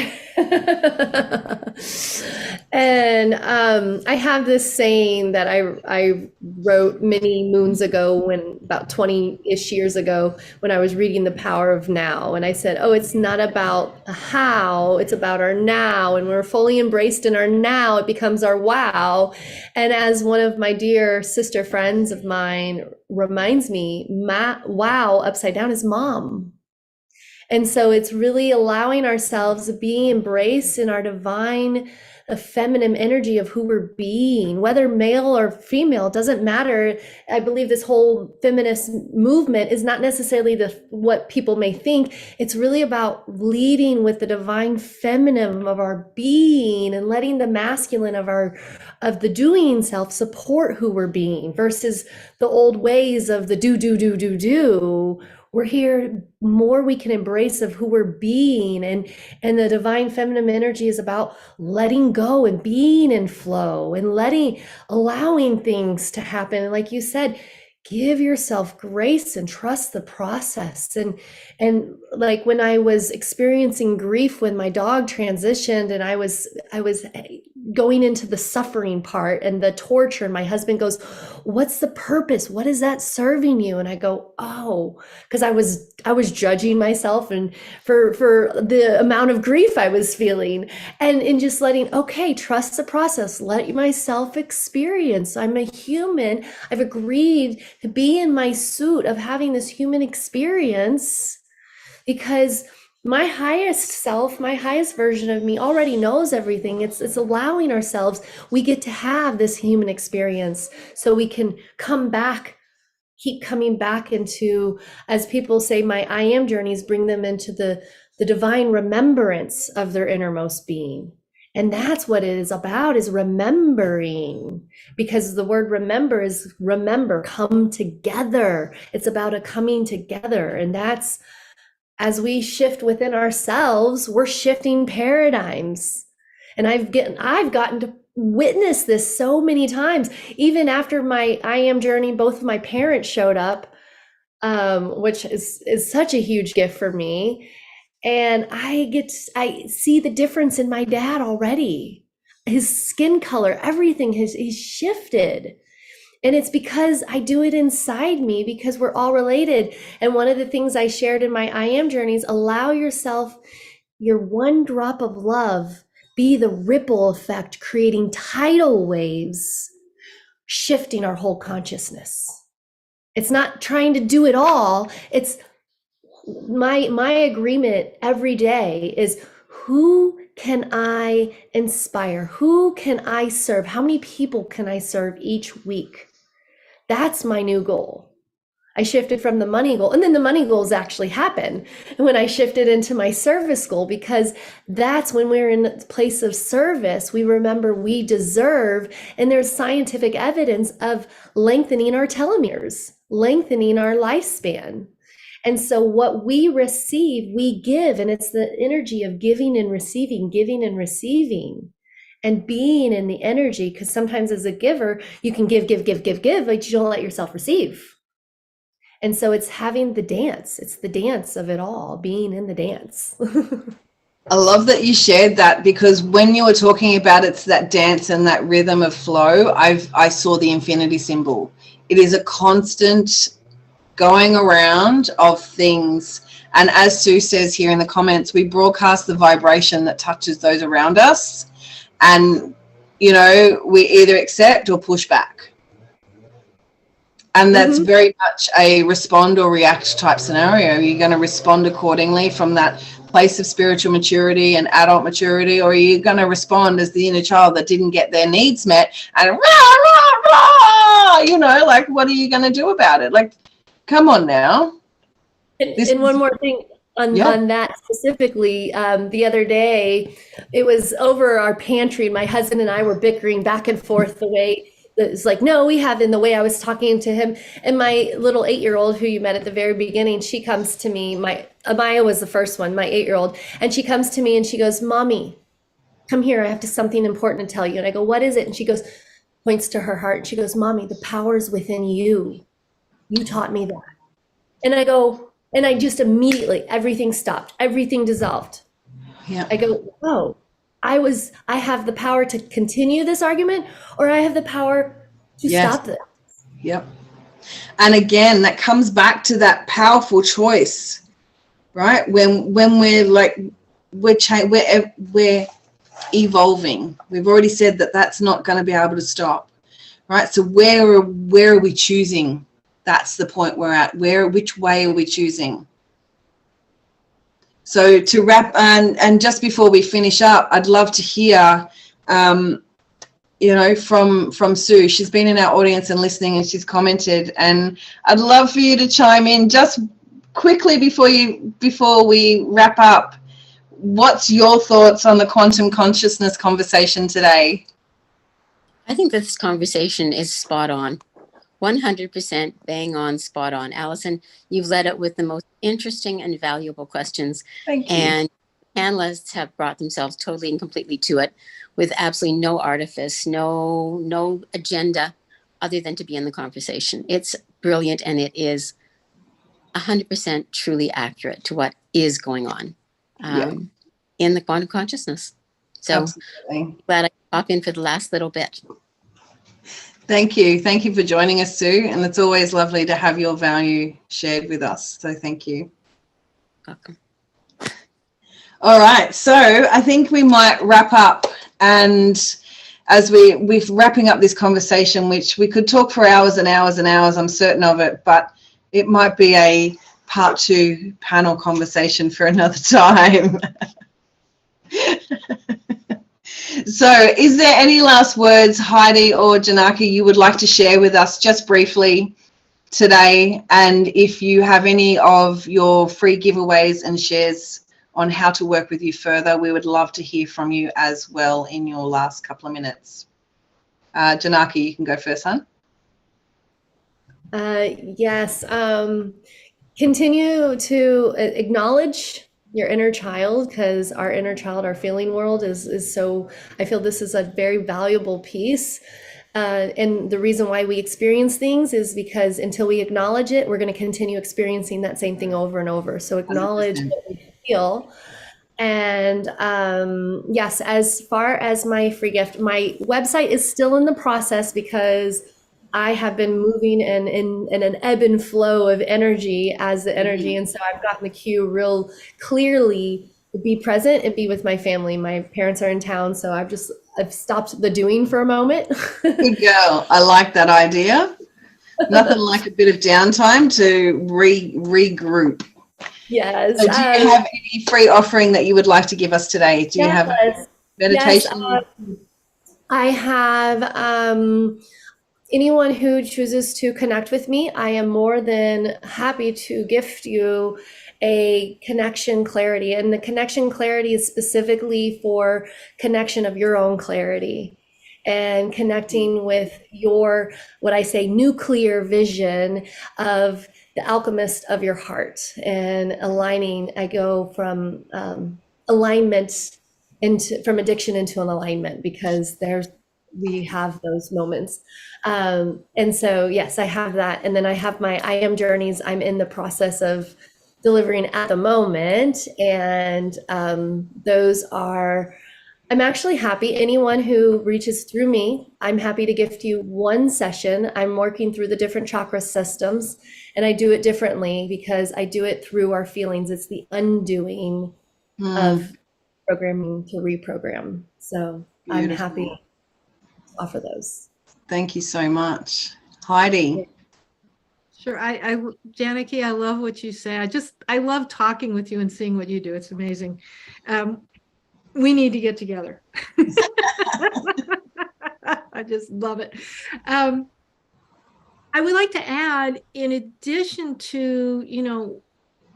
And I have this saying that I wrote many moons ago, about 20-ish years ago, when I was reading The Power of Now. And I said, it's not about a how, it's about our now. And we're fully embraced in our now, it becomes our wow. And as one of my dear sister friends of mine reminds me, wow upside down is mom. And so it's really allowing ourselves to be embraced in our divine, feminine energy of who we're being, whether male or female, doesn't matter. I believe this whole feminist movement is not necessarily what people may think. It's really about leading with the divine feminine of our being and letting the masculine of the doing self support who we're being, versus the old ways of the do. We're here, more we can embrace of who we're being, and the divine feminine energy is about letting go and being in flow and allowing things to happen. And like you said, give yourself grace and trust the process. And like when I was experiencing grief when my dog transitioned, and I was going into the suffering part and the torture, and my husband goes, what's the purpose? What is that serving you? And I go, because I was judging myself and for the amount of grief I was feeling, and in just letting, trust the process, let myself experience. I'm a human. I've agreed to be in my suit of having this human experience, because my highest self, my highest version of me already knows everything. It's allowing ourselves, we get to have this human experience so we can keep coming back into, as people say, my I am journeys bring them into the divine remembrance of their innermost being. And that's what it is about, is remembering, because the word remember is remember, come together. It's about a coming together. And that's, as we shift within ourselves, we're shifting paradigms. And I've gotten to witness this so many times. Even after my I am journey, both of my parents showed up. which is such a huge gift for me. And I see the difference in my dad already. His skin color, everything he's shifted. And it's because I do it inside me, because we're all related. And one of the things I shared in my I Am journeys, allow yourself, your one drop of love, be the ripple effect, creating tidal waves, shifting our whole consciousness. It's not trying to do it all. It's my agreement every day is, who can I inspire? Who can I serve? How many people can I serve each week? That's my new goal. I shifted from the money goal, and then the money goals actually happen when I shifted into my service goal, because that's when we're in a place of service, we remember we deserve, and there's scientific evidence of lengthening our telomeres, lengthening our lifespan. And so what we receive, we give, and it's the energy of giving and receiving, and being in the energy, because sometimes as a giver, you can give, but you don't let yourself receive. And so it's having the dance. It's the dance of it all, being in the dance. I love that you shared that, because when you were talking about it's that dance and that rhythm of flow, I saw the infinity symbol. It is a constant going around of things. And as Sue says here in the comments, we broadcast the vibration that touches those around us. And, you know, we either accept or push back. And that's very much a respond or react type scenario. You're going to respond accordingly from that place of spiritual maturity and adult maturity, or are you going to respond as the inner child that didn't get their needs met and rah, rah, rah, you know, like, what are you going to do about it? Like, come on now. And one more thing on that specifically, the other day, it was over our pantry, and my husband and I were bickering back and forth the way it's like, no, we have, in the way I was talking to him. And my little 8-year-old, who you met at the very beginning, she comes to me, Amaya was the first one, my 8-year-old, and she comes to me and she goes, Mommy, come here, I have something important to tell you. And I go, what is it? And she goes, points to her heart, and she goes, Mommy, the power's within you. You taught me that. And I go, and I just immediately, everything stopped, everything dissolved. Yeah. I go, oh, I have the power to continue this argument, or I have the power to stop this. Yep. And again, that comes back to that powerful choice, right? When we're like, we're evolving. We've already said that that's not going to be able to stop, right? So where are we choosing? That's the point we're at. Which way are we choosing? So to wrap, and just before we finish up, I'd love to hear, you know, from Sue. She's been in our audience and listening, and she's commented. And I'd love for you to chime in just quickly before we wrap up. What's your thoughts on the quantum consciousness conversation today? I think this conversation is spot on. 100% bang on, spot on. Allison, you've led it with the most interesting and valuable questions. Thank you. And panelists have brought themselves totally and completely to it with absolutely no artifice, no agenda other than to be in the conversation. It's brilliant, and it is 100% truly accurate to what is going on in the quantum consciousness. So absolutely. Glad I could pop in for the last little bit. Thank you. Thank you for joining us, Sue. And it's always lovely to have your value shared with us. So thank you. Welcome. All right. So I think we might wrap up. And as we're wrapping up this conversation, which we could talk for hours and hours and hours, I'm certain of it, but it might be a part 2 panel conversation for another time. So is there any last words, Heidi or Janaki, you would like to share with us just briefly today? And if you have any of your free giveaways and shares on how to work with you further, we would love to hear from you as well in your last couple of minutes. Janaki, you can go first, hon. Yes. Continue to acknowledge your inner child, because our inner child, our feeling world is so, I feel this is a very valuable piece. And the reason why we experience things is because until we acknowledge it, we're going to continue experiencing that same thing over and over. So acknowledge 100%. what we feel. And yes, as far as my free gift, my website is still in the process because I have been moving in an ebb and flow of energy as the energy. And so I've gotten the cue real clearly to be present and be with my family. My parents are in town, so I've stopped the doing for a moment. Good girl. I like that idea. Nothing like a bit of downtime to regroup. Yes. So do you have any free offering that you would like to give us today? Do you have a meditation? Yes, I have anyone who chooses to connect with me, I am more than happy to gift you a connection clarity. And the connection clarity is specifically for connection of your own clarity and connecting with your, what I say, nuclear vision of the alchemist of your heart, and aligning. I go from alignment from addiction into an alignment, because we have those moments. And so, yes, I have that. And then I have my I Am journeys. I'm in the process of delivering at the moment. And those are, I'm actually happy. Anyone who reaches through me, I'm happy to gift you one session. I'm working through the different chakra systems, and I do it differently because I do it through our feelings. It's the undoing of programming to reprogram. So beautiful. I'm happy to offer those. Thank you so much. Heidi. Sure. Janaki, I love what you say. I love talking with you and seeing what you do. It's amazing. We need to get together. I just love it. I would like to add, in addition to,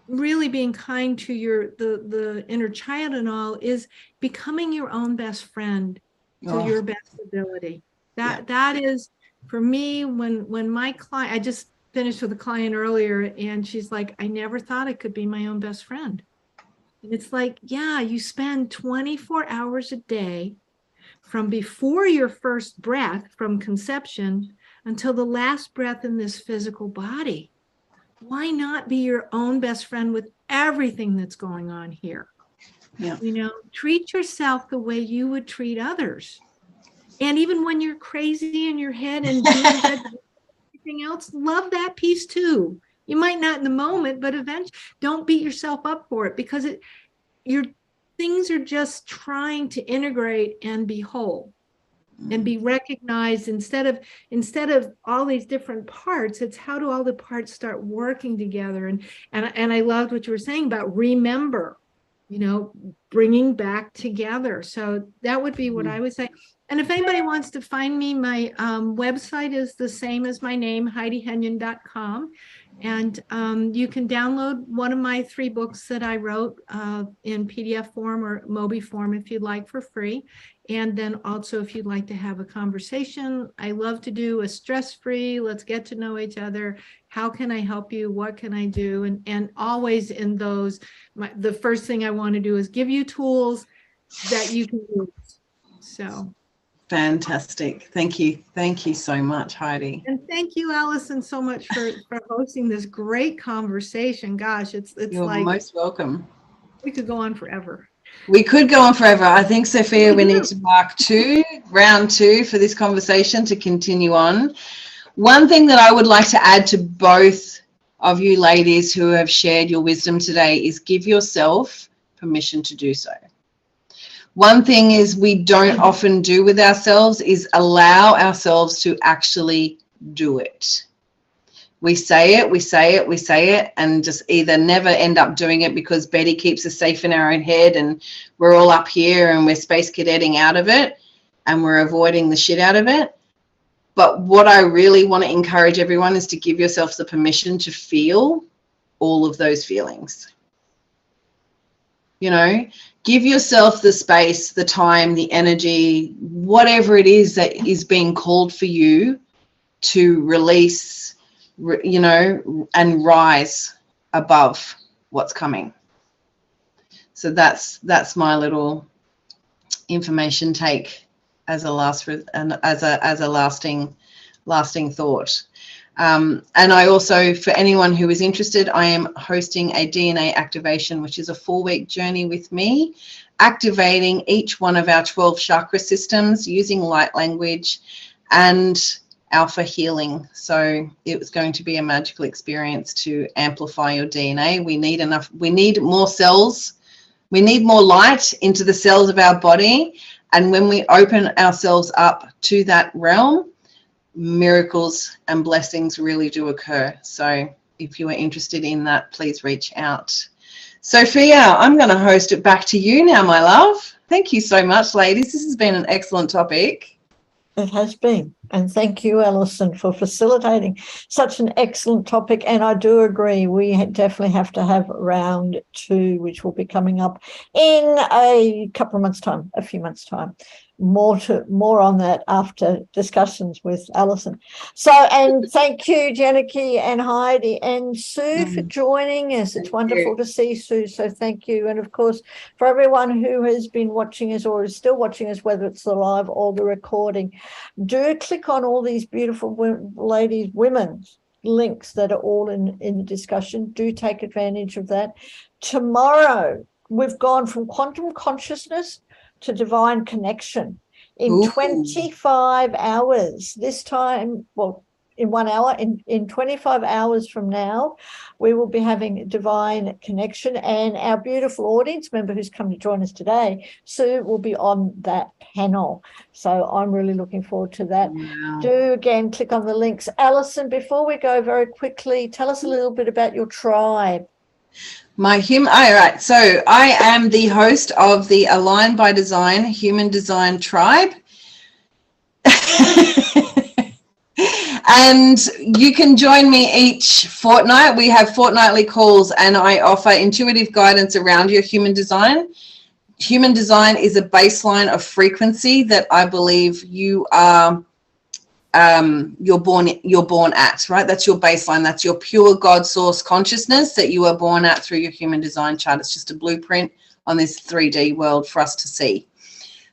really being kind to the inner child and all, is becoming your own best friend to your best ability. That is, for me, when my client, I just finished with a client earlier, and she's like, I never thought I could be my own best friend. And it's like, yeah, you spend 24 hours a day from before your first breath, from conception until the last breath in this physical body. Why not be your own best friend with everything that's going on here? Yeah. Treat yourself the way you would treat others. And even when you're crazy in your head and doing everything else, love that piece too. You might not in the moment, but eventually, don't beat yourself up for it, because your things are just trying to integrate and be whole and be recognized. Instead of all these different parts, it's how do all the parts start working together? And I loved what you were saying about remember, bringing back together. So that would be what I would say. And if anybody wants to find me, my website is the same as my name, HeidiHenyon.com. And you can download one of my 3 books that I wrote in PDF form or Mobi form if you'd like, for free. And then also, if you'd like to have a conversation, I love to do a stress-free, let's get to know each other. How can I help you? What can I do? And always in those, the first thing I want to do is give you tools that you can use. So. Fantastic. Thank you. Thank you so much, Heidi. And thank you, Allison, so much for hosting this great conversation. Gosh, it's You're like, most welcome. We could go on forever. We could go on forever. I think, Sophia, we need to mark round 2 for this conversation to continue on. One thing that I would like to add to both of you ladies who have shared your wisdom today is give yourself permission to do so. One thing is we don't often do with ourselves is allow ourselves to actually do it. We say it, and just either never end up doing it because Betty keeps us safe in our own head and we're all up here and we're space cadetting out of it and we're avoiding the shit out of it. But what I really want to encourage everyone is to give yourself the permission to feel all of those feelings. Give yourself the space, the time, the energy, whatever it is that is being called for you to release, and rise above what's coming. So that's my little information take as a lasting thought. And I also, for anyone who is interested, I am hosting a DNA activation, which is a 4-week journey with me, activating each one of our 12 chakra systems using light language and alpha healing. So it was going to be a magical experience to amplify your DNA. We need more cells. We need more light into the cells of our body. And when we open ourselves up to that realm, miracles and blessings really do occur. So if you are interested in that, please reach out. Sophia, I'm going to host it back to you now, my love. Thank you so much, ladies. This has been an excellent topic. It has been. And thank you, Allison, for facilitating such an excellent topic. And I do agree, we definitely have to have round 2, which will be coming up in a couple of months' time, a few months' time. More on that after discussions with Allison. So, and thank you, Janaki and Heidi and Sue for joining us. It's wonderful to see Sue. So thank you. And of course, for everyone who has been watching us or is still watching us, whether it's the live or the recording, do click on all these beautiful women's links that are all in the discussion. Do take advantage of that. Tomorrow, we've gone from quantum consciousness to divine connection in 25 hours. This time, well, in 1 hour, in 25 hours from now, we will be having divine connection. And our beautiful audience member who's come to join us today, Sue, will be on that panel. So I'm really looking forward to that. Wow. Do again, click on the links. Allison, before we go very quickly, tell us a little bit about your tribe. All right. So I am the host of the Align by Design Human Design Tribe. And you can join me each fortnight. We have fortnightly calls and I offer intuitive guidance around your human design. Human design is a baseline of frequency that I believe you are you're born at, right? That's your baseline. That's your pure God source consciousness that you are born at through your human design chart. It's just a blueprint on this 3D world for us to see.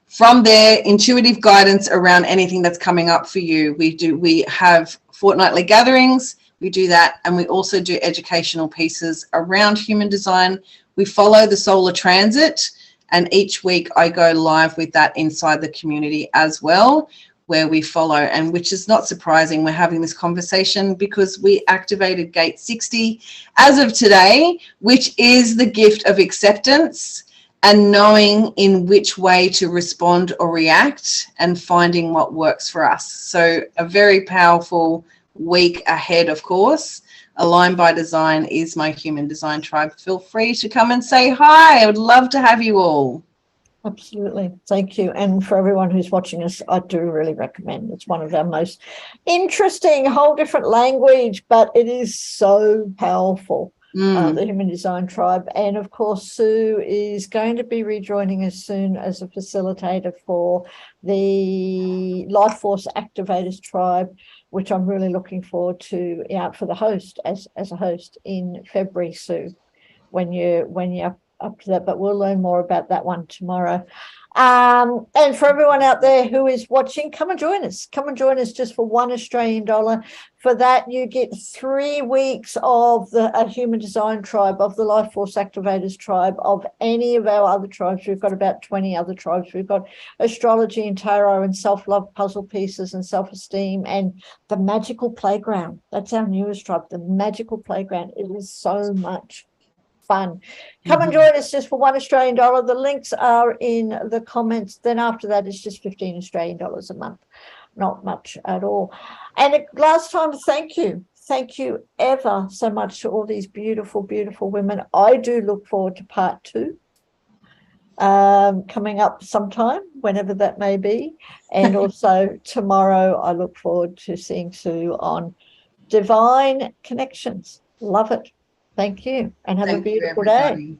From there, intuitive guidance around anything that's coming up for you. We have fortnightly gatherings. We do that. And we also do educational pieces around human design. We follow the solar transit. And each week I go live with that inside the community as well, where we follow, and which is not surprising. We're having this conversation because we activated gate 60 as of today, which is the gift of acceptance and knowing in which way to respond or react and finding what works for us. So a very powerful week ahead, of course. Align by Design is my human design tribe. Feel free to come and say hi. I would love to have you all. Absolutely. Thank you. And for everyone who's watching us, I do really recommend. It's one of our most interesting, whole different language, but it is so powerful, the Human Design Tribe. And of course, Sue is going to be rejoining us soon as a facilitator for the Life Force Activators Tribe, which I'm really looking forward to out for the host as a host in February, Sue, when you're up to that, but we'll learn more about that one tomorrow. And for everyone out there who is watching, come and join us. Come and join us just for $1 Australian. For that, you get 3 weeks of a Human Design Tribe, of the Life Force Activators Tribe, of any of our other tribes. We've got about 20 other tribes. We've got astrology and tarot and self-love puzzle pieces and self-esteem and the Magical Playground. That's our newest tribe, the Magical Playground. It is so much fun. Come and join us just for $1 Australian. The links are in the comments. Then after that, it's just $15 Australian a month. Not much at all. And last time, thank you. Thank you ever so much to all these beautiful, beautiful women. I do look forward to part 2 coming up sometime, whenever that may be. And also tomorrow, I look forward to seeing Sue on Divine Connections. Love it. Thank you, and have a beautiful day.